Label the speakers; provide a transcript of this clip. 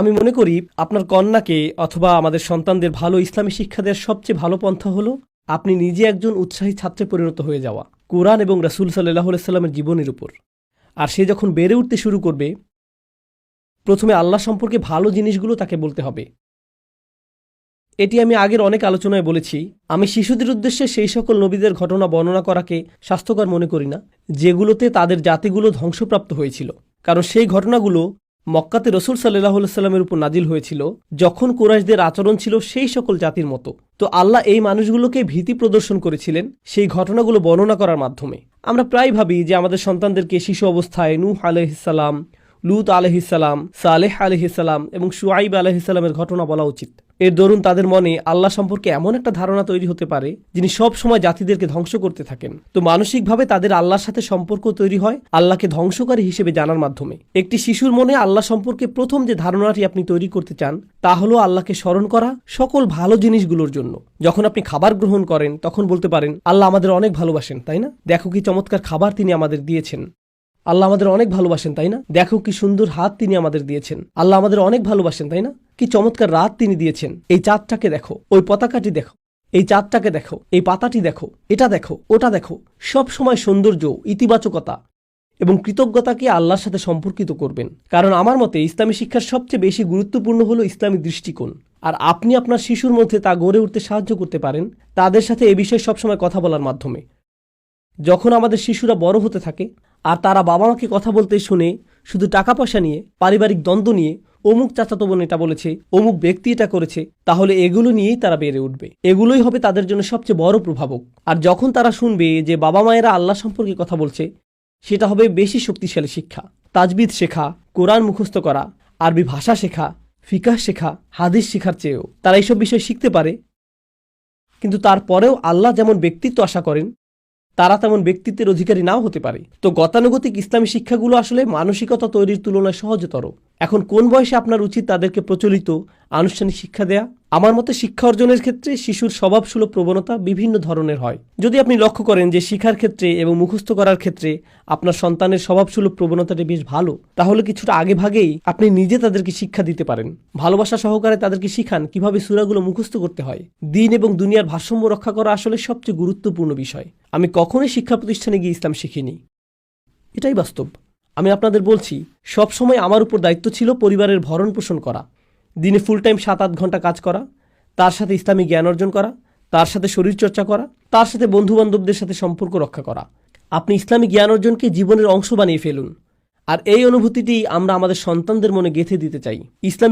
Speaker 1: আমি মনে করি আপনার কন্যাকে অথবা আমাদের সন্তানদের ভালো ইসলামী শিক্ষা দেওয়ার সবচেয়ে ভালো পন্থা হলো আপনি নিজে একজন উৎসাহী ছাত্রে পরিণত হয়ে যাওয়া কোরআন এবং রাসূল সাল্লাল্লাহু আলাইহি সাল্লামের জীবনের উপর। আর সে যখন বেড়ে উঠতে শুরু করবে, প্রথমে আল্লাহ সম্পর্কে ভালো জিনিসগুলো তাকে বলতে হবে। এটি আমি আগের অনেক আলোচনায় বলেছি। আমি শিশুদের উদ্দেশ্যে সেই সকল নবীদের ঘটনা বর্ণনা করাকে স্বাস্থ্যকর মনে করি না যেগুলোতে তাদের জাতিগুলো ধ্বংসপ্রাপ্ত হয়েছিল, কারণ সেই ঘটনাগুলো মক্কাতে রাসূল সাল্লাল্লাহু আলাইহি সাল্লামের উপর নাজিল হয়েছিল যখন কুরাইশদের আচরণ ছিল সেই সকল জাতির মতো। তো আল্লাহ এই মানুষগুলোকে ভীতি প্রদর্শন করেছিলেন সেই ঘটনাগুলো বর্ণনা করার মাধ্যমে। আমরা প্রায় ভাবি যে আমাদের সন্তানদেরকে শিশু অবস্থায় নূহ আলাইহিস সালাম, লূত আলাইহিস সালাম, সালেহ আলাইহিস সালাম এবং শুআইব আলাইহিস সালামের ঘটনা বলা উচিত। এর দরুন তাদের মনে আল্লাহ সম্পর্কে এমন একটা ধারণা তৈরি হতে পারে যিনি সব সময় জাতিদেরকে ধ্বংস করতে থাকেন। তো মানসিকভাবে তাদের আল্লাহর সাথে সম্পর্ক তৈরি হয় আল্লাহকে ধ্বংসকারী হিসেবে জানার মাধ্যমে। একটি শিশুর মনে আল্লাহ সম্পর্কে প্রথম যে ধারণাটি আপনি তৈরি করতে চান তা হলো আল্লাহকে স্মরণ করা সকল ভালো জিনিসগুলোর জন্য। যখন আপনি খাবার গ্রহণ করেন তখন বলতে পারেন, আল্লাহ আমাদের অনেক ভালোবাসেন, তাই না? দেখো কি চমৎকার খাবার তিনি আমাদের দিয়েছেন। আল্লাহ আমাদের অনেক ভালোবাসেন, তাই না? দেখো কি সুন্দর হাত তিনি আমাদের দিয়েছেন। আল্লাহ আমাদের অনেক ভালোবাসেন, তাই না? কি চমৎকার রাত তিনি দিয়েছেন। এই চাঁদটাকে দেখো, ওই পতাকাটি দেখো, এই চাঁদটাকে দেখো, এই পাতাটি দেখো, এটা দেখো, ওটা দেখো। সব সময় সৌন্দর্য, ইতিবাচকতা এবং কৃতজ্ঞতাকে আল্লাহর সাথে সম্পর্কিত করবেন। কারণ আমার মতে ইসলামী শিক্ষার সবচেয়ে বেশি গুরুত্বপূর্ণ হলো ইসলামী দৃষ্টিকোণ। আর আপনি আপনার শিশুর মধ্যে তা গড়ে উঠতে সাহায্য করতে পারেন তাদের সাথে এ বিষয়ে সবসময় কথা বলার মাধ্যমে। যখন আমাদের শিশুরা বড় হতে থাকে আর তারা বাবা মাকে কথা বলতে শুনে শুধু টাকা পয়সা নিয়ে, পারিবারিক দ্বন্দ্ব নিয়ে, অমুক চাচাতো বোন এটা বলেছে, অমুক ব্যক্তি এটা করেছে, তাহলে এগুলো নিয়েই তারা বেড়ে উঠবে। এগুলোই হবে তাদের জন্য সবচেয়ে বড় প্রভাবক। আর যখন তারা শুনবে যে বাবা মায়েরা আল্লাহ সম্পর্কে কথা বলছে, সেটা হবে বেশি শক্তিশালী শিক্ষা। তাজবিদ শেখা, কোরআন মুখস্থ করা, আরবি ভাষা শেখা, ফিকাহ শেখা, হাদিস শেখার চেয়েও তারা এইসব বিষয় শিখতে পারে। কিন্তু তারপরেও আল্লাহ যেমন ব্যক্তিত্ব আশা করেন তারা তেমন ব্যক্তিত্বের অধিকারী নাও হতে পারে। তো গতানুগতিক ইসলামী শিক্ষাগুলো আসলে মানসিকতা তৈরির তুলনায় সহজতর। এখন কোন বয়সে আপনার উচিত তাদেরকে প্রচলিত আনুষ্ঠানিক শিক্ষা দেয়া? আমার মতে শিক্ষা অর্জনের ক্ষেত্রে শিশুর স্বভাবসুলভ প্রবণতা বিভিন্ন ধরনের হয়। যদি আপনি লক্ষ্য করেন যে শিক্ষার ক্ষেত্রে এবং মুখস্থ করার ক্ষেত্রে আপনার সন্তানের স্বভাবসুলভ প্রবণতাটি বেশ ভালো, তাহলে কিছুটা আগে ভাগেই আপনি নিজে তাদেরকে শিক্ষা দিতে পারেন। ভালোবাসা সহকারে তাদেরকে শিখান কিভাবে সূরাগুলো মুখস্থ করতে হয়। দিন এবং দুনিয়ার ভারসাম্য রক্ষা করা আসলে সবচেয়ে গুরুত্বপূর্ণ বিষয়। আমি কখনোই শিক্ষা প্রতিষ্ঠানে গিয়ে ইসলাম শিখিনি, এটাই বাস্তব। আমি আপনাদের বলছি, সব সময় আমার উপর দায়িত্ব ছিল পরিবারের ভরণ পোষণ করা, দিনে ফুল টাইম 7-8 ঘন্টা কাজ করা, তার সাথে ইসলামী জ্ঞান অর্জন করা, তার সাথে শরীরচর্চা করা, তার সাথে বন্ধুবান্ধবদের সাথে সম্পর্ক রক্ষা করা। আপনি ইসলামী জ্ঞান অর্জনকে জীবনের অংশ বানিয়ে ফেলুন, আর এই অনুভূতিটি আমরা আমাদের সন্তানদের মনে গেঁথে দিতে চাই। ইসলামী